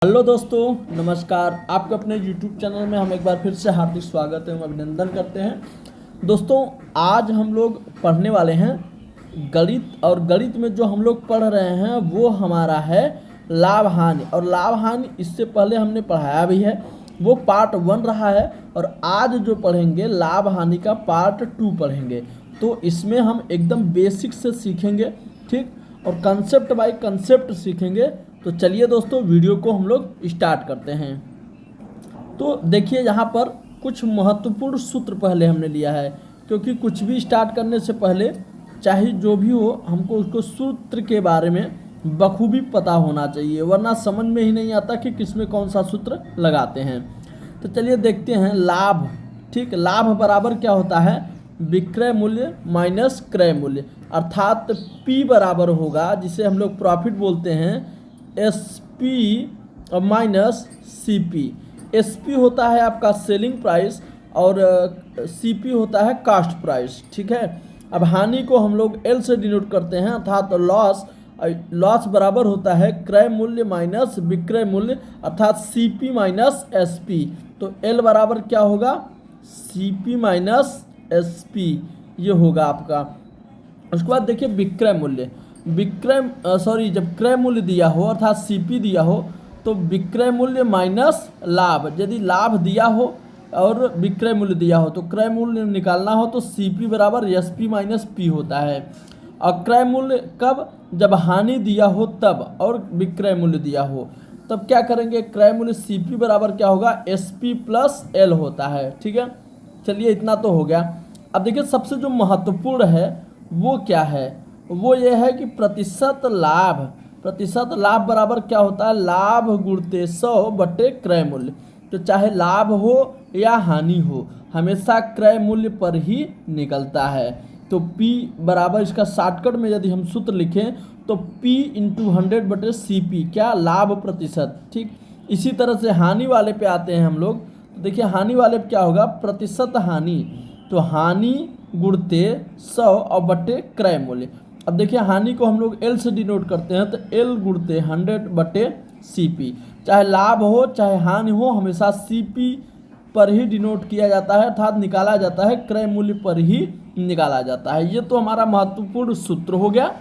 Hello दोस्तों, नमस्कार। आपके अपने YouTube चैनल में हम एक बार फिर से हार्दिक स्वागत एवं अभिनंदन करते हैं। दोस्तों, आज हम लोग पढ़ने वाले हैं गणित, और गणित में जो हम लोग पढ़ रहे हैं वो हमारा है लाभ हानि। और लाभ हानि इससे पहले हमने पढ़ाया भी है, वो पार्ट 1 रहा है। और आज जो पढ़ेंगे लाभ हानि का पार्ट 2 पढ़ेंगे। तो इसमें हम एकदम बेसिक से सीखेंगे, ठीक, और कंसेप्ट बाय कंसेप्ट सीखेंगे। तो चलिए दोस्तों, वीडियो को हम लोग स्टार्ट करते हैं। तो देखिए, यहाँ पर कुछ महत्वपूर्ण सूत्र पहले हमने लिया है, क्योंकि कुछ भी स्टार्ट करने से पहले चाहे जो भी हो, हमको उसको सूत्र के बारे में बखूबी पता होना चाहिए, वरना समझ में ही नहीं आता कि किसमें कौन सा सूत्र लगाते हैं। तो चलिए देखते हैं लाभ। ठीक, लाभ बराबर क्या होता है? विक्रय मूल्य माइनस क्रय मूल्य, अर्थात P बराबर होगा, जिसे हम लोग प्रॉफिट बोलते हैं, SP माइनस CP। SP होता है आपका सेलिंग प्राइस और CP होता है कास्ट प्राइस। ठीक है, अब हानि को हम लोग L से डिनोट करते हैं, अर्थात लॉस बराबर होता है क्रय मूल्य माइनस विक्रय मूल्य, अर्थात CP माइनस SP। तो L बराबर क्या होगा? CP माइनस SP, ये होगा आपका। उसके बाद देखिए विक्रय मूल्य, जब क्रय मूल्य दिया हो अर्थात CP दिया हो, तो विक्रय मूल्य माइनस लाभ। यदि लाभ दिया हो और विक्रय मूल्य दिया हो तो क्रय मूल्य निकालना हो तो CP बराबर SP माइनस P होता है। और क्रय मूल्य कब? जब हानि दिया हो तब, और विक्रय मूल्य दिया हो तब क्या करेंगे? क्रय मूल्य CP बराबर क्या होगा? SP प्लस L होता है। ठीक है, चलिए इतना तो हो गया। अब देखिए, सबसे जो महत्वपूर्ण है वो क्या है? वो ये है कि प्रतिशत लाभ। प्रतिशत लाभ बराबर क्या होता है? लाभ गुणते 100 बटे क्रय मूल्य। तो चाहे लाभ हो या हानि हो, हमेशा क्रय मूल्य पर ही निकलता है। तो P बराबर, इसका शॉर्टकट में यदि हम सूत्र लिखें तो P इंटू 100 बटे CP, क्या? लाभ प्रतिशत। ठीक, इसी तरह से हानि वाले पे आते हैं हम लोग। तो देखिए, हानि वाले पे क्या होगा? प्रतिशत हानि। तो हानि गुणते 100 और बटे क्रय मूल्य। अब देखिए, हानि को हम लोग L से डिनोट करते हैं, तो L गुणते 100 बटे CP। चाहे लाभ हो चाहे हानि हो, हमेशा CP पर ही डिनोट किया जाता है, अर्थात निकाला जाता है, क्रय मूल्य पर ही निकाला जाता है। ये तो हमारा महत्वपूर्ण सूत्र हो गया।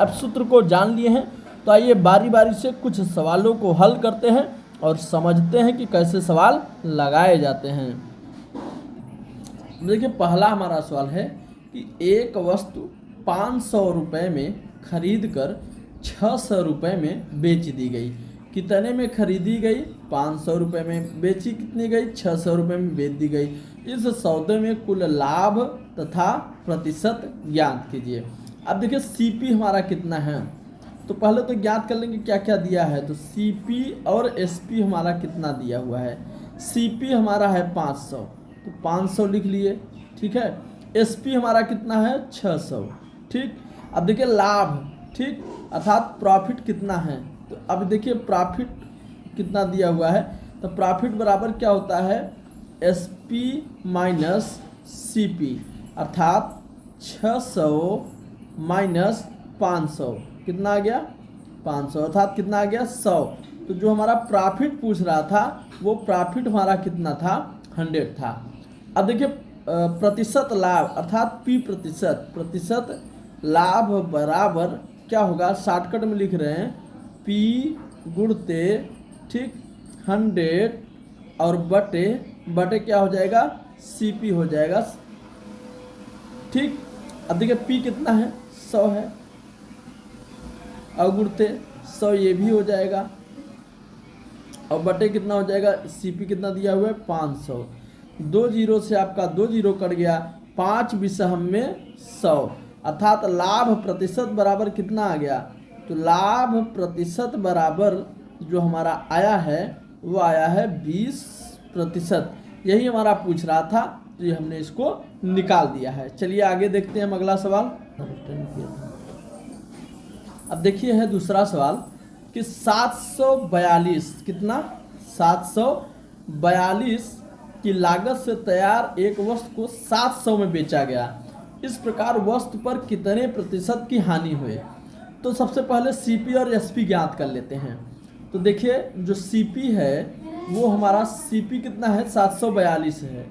अब सूत्र को जान लिए हैं, तो आइए बारी बारी से कुछ सवालों को हल करते हैं और समझते हैं कि कैसे सवाल लगाए जाते हैं। देखिए, पहला हमारा सवाल है कि एक वस्तु 500 रुपये में खरीद कर 600 रुपये में बेच दी गई। कितने में खरीदी गई? 500 रुपये में। बेची कितनी गई? 600 रुपये में बेच दी गई। इस सौदे में कुल लाभ तथा प्रतिशत ज्ञात कीजिए। अब देखिए, CP हमारा कितना है, तो पहले तो ज्ञात कर लेंगे क्या क्या दिया है। तो CP और SP हमारा कितना दिया हुआ है? CP हमारा है 500, तो 500 लिख लिए। ठीक है, SP हमारा कितना है? 600। ठीक, अब देखिए लाभ, ठीक, अर्थात प्रॉफिट कितना है। तो अब देखिए प्रॉफिट कितना दिया हुआ है, तो प्रॉफिट बराबर क्या होता है? SP माइनस CP, अर्थात 600 माइनस 500, कितना आ गया? 500, अर्थात कितना आ गया? 100। तो जो हमारा प्रॉफिट पूछ रहा था वो प्रॉफिट हमारा कितना था? 100 था। अब देखिए प्रतिशत लाभ, अर्थात P प्रतिशत। प्रतिशत लाभ बराबर क्या होगा? शॉर्टकट में लिख रहे हैं, P गुणते, ठीक, 100 और बटे क्या हो जाएगा? CP हो जाएगा। ठीक, अब देखिए P कितना है? 100 है, और गुणते 100 ये भी हो जाएगा, और बटे कितना हो जाएगा? CP कितना दिया हुआ है? 500। 2 जीरो से आपका 2 जीरो कट गया, 5 विषम में 100, अर्थात लाभ प्रतिशत बराबर कितना आ गया? तो लाभ प्रतिशत बराबर जो हमारा आया है वो आया है 20%। यही हमारा पूछ रहा था, तो ये हमने इसको निकाल दिया है। चलिए आगे देखते हैं हम अगला सवाल। अब देखिए है दूसरा सवाल कि 742, कितना? 742 की लागत से तैयार एक वस्तु को 700 में बेचा गया। इस प्रकार वस्तु पर कितने प्रतिशत की हानि हुई? तो सबसे पहले CP और SP ज्ञात कर लेते हैं। तो देखिए जो सीपी है वो हमारा सीपी कितना है 742 है,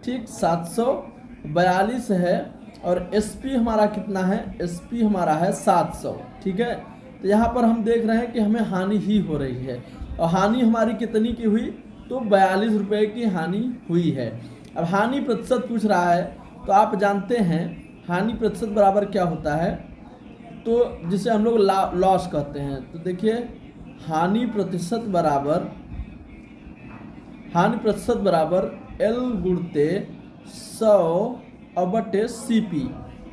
ठीक 742 है। और एसपी हमारा कितना है, एसपी हमारा है 700, ठीक है। तो यहाँ पर हम देख रहे हैं कि हमें हानि ही हो रही है, और हानि हमारी कितनी की हुई, तो 42 रुपये की हानि हुई है। अब हानि प्रतिशत पूछ रहा है, तो आप जानते हैं हानि प्रतिशत बराबर क्या होता है, तो जिसे हम लोग लॉस कहते हैं। तो देखिए हानि प्रतिशत बराबर एल गुणते 100 सी पी,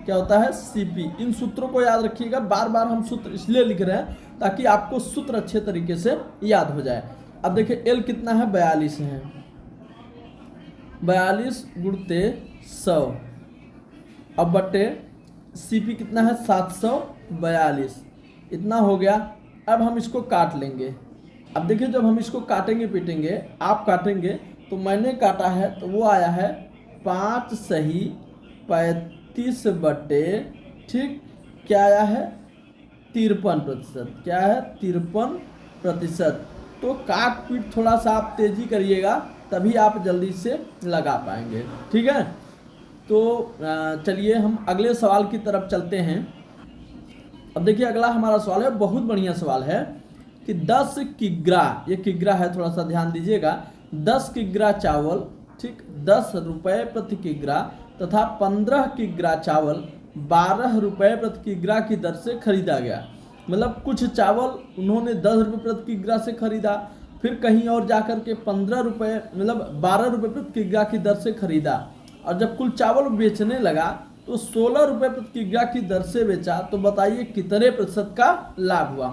क्या होता है सीपी। इन सूत्रों को याद रखिएगा, बार बार हम सूत्र इसलिए लिख रहे हैं ताकि आपको सूत्र अच्छे तरीके से याद हो जाए। अब देखिए एल कितना है 42 है, 42 गुणते 100 अब बटे सीपी कितना है 742, इतना हो गया। अब हम इसको काट लेंगे। अब देखिए जब हम इसको काटेंगे पीटेंगे, आप काटेंगे तो मैंने काटा है तो वो आया है 5 सही 35 बटे, ठीक क्या आया है 53%, क्या है 53%। तो काट पीट थोड़ा सा आप तेजी करिएगा, तभी आप जल्दी से लगा पाएंगे, ठीक है। तो चलिए हम अगले सवाल की तरफ चलते हैं। अब देखिए अगला हमारा सवाल है, बहुत बढ़िया सवाल है कि 10 किग्रा, ये किग्रा है थोड़ा सा ध्यान दीजिएगा, 10 किग्रा चावल, ठीक 10 रुपये प्रति किग्रा तथा 15 किग्रा चावल 12 रुपये प्रति किग्रा की दर से खरीदा गया। मतलब कुछ चावल उन्होंने 10 रुपये प्रति किग्रा से खरीदा, फिर कहीं और जाकर के 15 रुपये मतलब 12 रुपये प्रति किग्रा की दर से खरीदा, और जब कुल चावल बेचने लगा तो 16 रुपये प्रति किग्रा की दर से बेचा। तो बताइए कितने प्रतिशत का लाभ हुआ।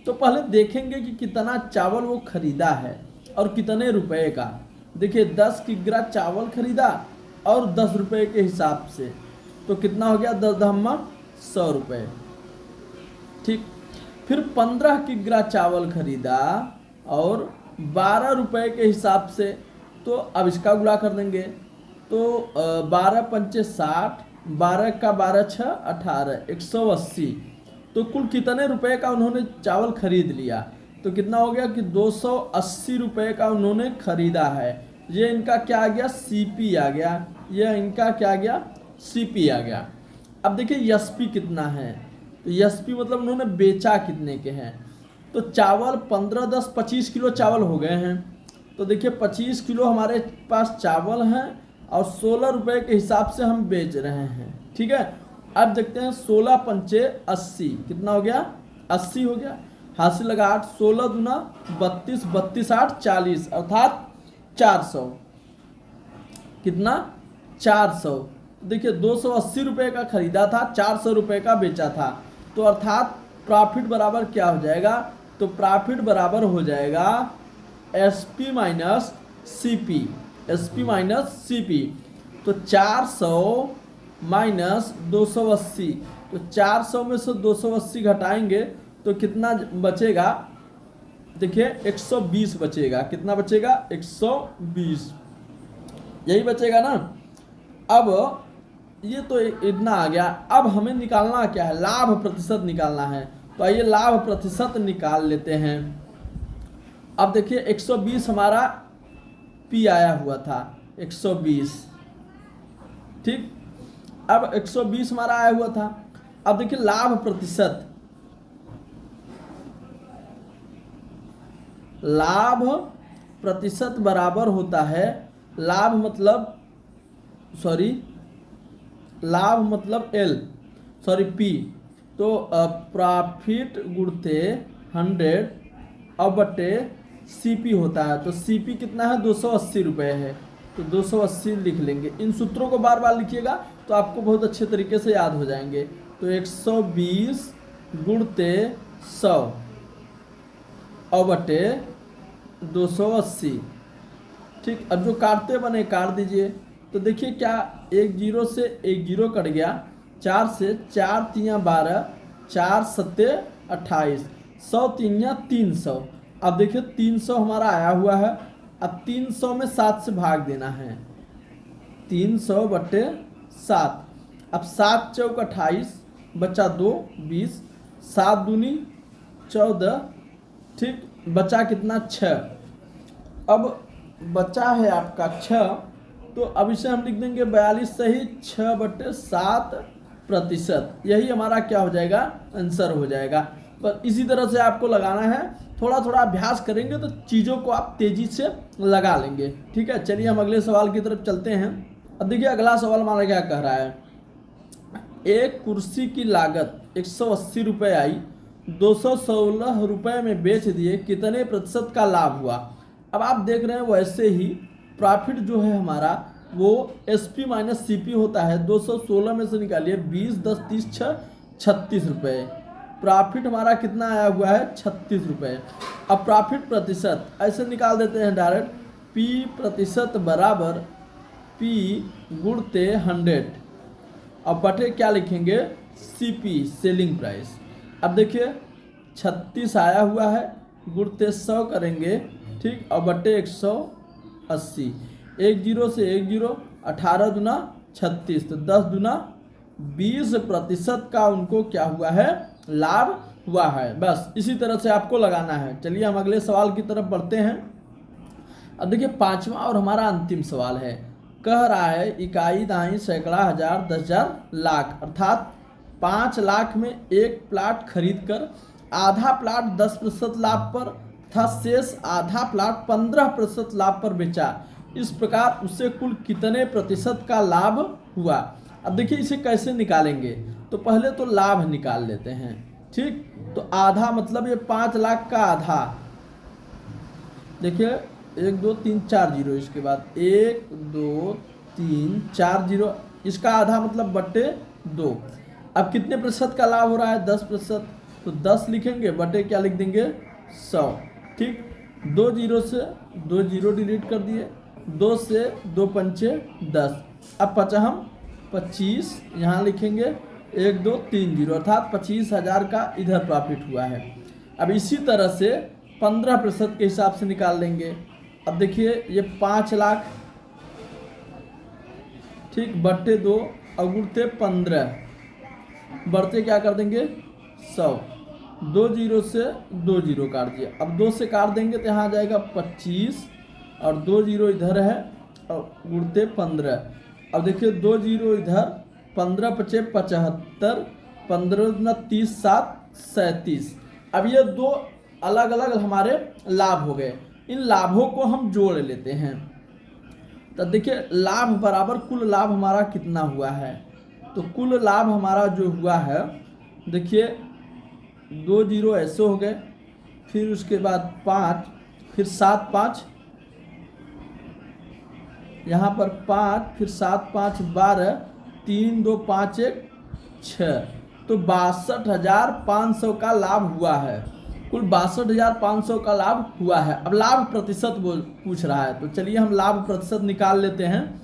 तो पहले देखेंगे कि कितना चावल वो खरीदा है और कितने रुपए का। देखिए 10 किग्रा चावल खरीदा और 10 रुपये के हिसाब से, तो कितना हो गया 10 दहम्मा 100 रुपये, ठीक। फिर 15 किग्रा चावल खरीदा और 12 रुपये के हिसाब से, तो अब इसका गुणा कर देंगे। तो 12 पंचे 60, 12 का 12 6 18, 180। तो कुल कितने रुपए का उन्होंने चावल खरीद लिया, तो कितना हो गया कि 280 रुपये का उन्होंने खरीदा है। ये इनका क्या आ गया सीपी आ गया, ये इनका क्या आ गया सीपी आ गया। अब देखिए एसपी कितना है, तो एसपी मतलब उन्होंने बेचा कितने के हैं। तो चावल 15 10 25 किलो चावल हो गए हैं। तो देखिए 25 किलो हमारे पास चावल हैं और 16 रुपये के हिसाब से हम बेच रहे हैं, ठीक है। अब देखते हैं 16 पंचे 80, कितना हो गया 80 हो गया, हाथ से लगा 8, 16 दूना 32, 32 8 40, अर्थात 400, कितना 400। देखिए 280 रुपये का खरीदा था, 400 रुपये का बेचा था, तो अर्थात प्रॉफिट बराबर क्या हो जाएगा, तो प्रॉफिट बराबर हो जाएगा SP minus CP, SP minus CP. तो 400 माइनस 280, तो 400 में से 280 घटाएंगे तो कितना बचेगा, देखिए 120 बचेगा। कितना बचेगा 120, यही बचेगा ना। अब ये तो इतना आ गया। अब हमें निकालना क्या है, लाभ प्रतिशत निकालना है। तो आइए लाभ प्रतिशत निकाल लेते हैं। अब देखिए 120 हमारा पी आया हुआ था, 120, ठीक। अब 120 हमारा आया हुआ था। अब देखिए लाभ प्रतिशत, लाभ प्रतिशत बराबर होता है, लाभ मतलब एल, पी। तो प्रॉफिट गुणते 100 अब बटे सीपी होता है। तो सीपी कितना है 280 रुपये है, तो 280 लिख लेंगे। इन सूत्रों को बार बार लिखिएगा तो आपको बहुत अच्छे तरीके से याद हो जाएंगे। तो 120 गुणते 100 और बटे 280, ठीक। अब जो काटते बने काट दीजिए। तो देखिए क्या, एक जीरो से एक जीरो कट गया, 4 से 4 तियाँ 12, 4 सत्ते 28, 100 तियाँ 300। अब देखिए 300 हमारा आया हुआ है। अब 300 में 7 से भाग देना है, 300 बटे 7। अब 7 चौक 28, बचा 2 20, 7 दूनी 14, ठीक। बचा कितना 6। अब बचा है आपका 6, तो अब इसे हम लिख देंगे 42 सही 6/7%। यही हमारा क्या हो जाएगा, आंसर हो जाएगा। पर इसी तरह से आपको लगाना है, थोड़ा थोड़ा अभ्यास करेंगे तो चीज़ों को आप तेज़ी से लगा लेंगे। ठीक है, चलिए हम अगले सवाल की तरफ चलते हैं। अब देखिए अगला सवाल हमारा क्या कह रहा है, एक कुर्सी की लागत 180 रुपये आई, 216 रुपये में बेच दिए, कितने प्रतिशत का लाभ हुआ। अब आप देख रहे हैं वैसे ही प्रॉफिट जो है हमारा वो SP माइनस CP होता है। 216 में से निकालिए 20, 10, 30, 6, 36 रुपये। प्रॉफिट हमारा कितना आया हुआ है, 36 रुपये। अब प्रॉफिट प्रतिशत ऐसे निकाल देते हैं डायरेक्ट, P प्रतिशत बराबर P गुणते 100। अब बटे क्या लिखेंगे, CP सेलिंग प्राइस। अब देखिए 36 आया हुआ है, गुणते 100 करेंगे, ठीक, और बटे 180। 1 0 से 1 0, 18 दूना 36, तो 10 दूना 20% का उनको क्या हुआ है, लाभ हुआ है। बस इसी तरह से आपको लगाना है। चलिए हम अगले सवाल की तरफ बढ़ते हैं। अब देखिए 5वां और हमारा अंतिम सवाल है, कह रहा है इकाई, दहाई, सैकड़ा, हजार, 10,000, लाख, अर्थात 5 लाख में एक प्लाट खरीद कर आधा प्लाट 10% लाभ पर तथा शेष आधा प्लाट 15% लाभ पर बेचा। इस प्रकार उससे कुल कितने प्रतिशत का लाभ हुआ। अब देखिए इसे कैसे निकालेंगे, तो पहले तो लाभ निकाल लेते हैं। ठीक, तो आधा मतलब ये 5 लाख का आधा, देखिए 1 2 3 4 जीरो, इसके बाद 1 2 3 4 जीरो, इसका आधा मतलब बटे 2। अब कितने प्रतिशत का लाभ हो रहा है, 10%, तो 10 लिखेंगे, बटे क्या लिख देंगे, 100। ठीक, 2 जीरो से 2 जीरो डिलीट कर दिए, 2 से 2 पंचे 10। अब बचा हम 25, यहाँ लिखेंगे 1 2 3 जीरो, अर्थात 25,000 का इधर प्रॉफिट हुआ है। अब इसी तरह से 15% के हिसाब से निकाल लेंगे। अब देखिए ये 5 लाख, ठीक, बट्टे 2 और गुणते 15, बढ़ते क्या कर देंगे 100। 2 जीरो से 2 जीरो काट दिया, अब 2 से काट देंगे तो यहाँ आ जाएगा 25 और 2 जीरो इधर है और गुणते 15। अब देखिए 2 जीरो इधर, 15 पचे 75, 15 दूना 30, 7 37। अब ये 2 अलग अलग हमारे लाभ हो गए। इन लाभों को हम जोड़ लेते हैं, तो देखिए लाभ बराबर कुल लाभ हमारा कितना हुआ है। तो कुल लाभ हमारा जो हुआ है, देखिए 2 जीरो ऐसे हो गए, फिर उसके बाद 5, फिर 7 5, यहाँ पर 5, फिर 7 5 12, 3 2 5 1 6, तो 62,500 का लाभ हुआ है। कुल 62,500 का लाभ हुआ है। अब लाभ प्रतिशत पूछ रहा है, तो चलिए हम लाभ प्रतिशत निकाल लेते हैं।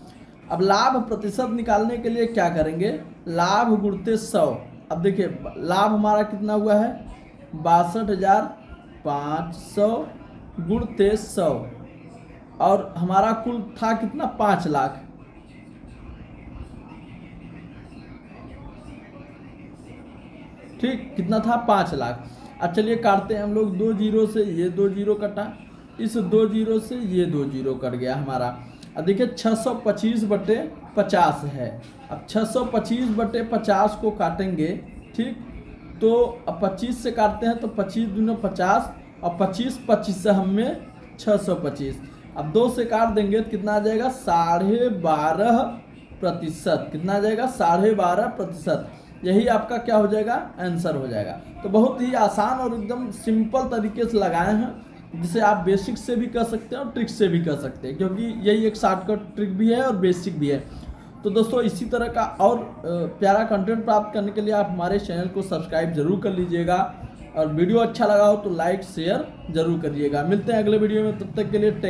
अब लाभ प्रतिशत निकालने के लिए क्या करेंगे, लाभ गुणते 100। अब देखिए लाभ हमारा कितना हुआ है, 62,500 गुणते 100, और हमारा कुल था कितना, 5 लाख। ठीक, कितना था, 5 लाख। अब चलिए काटते हैं हम लोग, 2 जीरो से ये 2 जीरो कटा, इस 2 जीरो से ये 2 जीरो कट गया हमारा। अब देखिए 625 बटे 50 है। अब 625 बटे 50 को काटेंगे, ठीक, तो अब 25 से काटते हैं तो 25 दूना 50 और 25 से हमें 625। अब 2 से काट देंगे तो कितना आ जाएगा, 12.5%। कितना आ जाएगा, 12.5%। यही आपका क्या हो जाएगा, आंसर हो जाएगा। तो बहुत ही आसान और एकदम सिंपल तरीके से लगाए हैं, जिसे आप बेसिक से भी कर सकते हैं और ट्रिक से भी कर सकते हैं, क्योंकि यही एक शॉर्टकट ट्रिक भी है और बेसिक भी है। तो दोस्तों इसी तरह का और प्यारा कंटेंट प्राप्त करने के लिए आप हमारे चैनल को सब्सक्राइब जरूर कर लीजिएगा, और वीडियो अच्छा लगा हो तो लाइक शेयर जरूर करिएगा। मिलते हैं अगले वीडियो में, तब तक के लिए टेक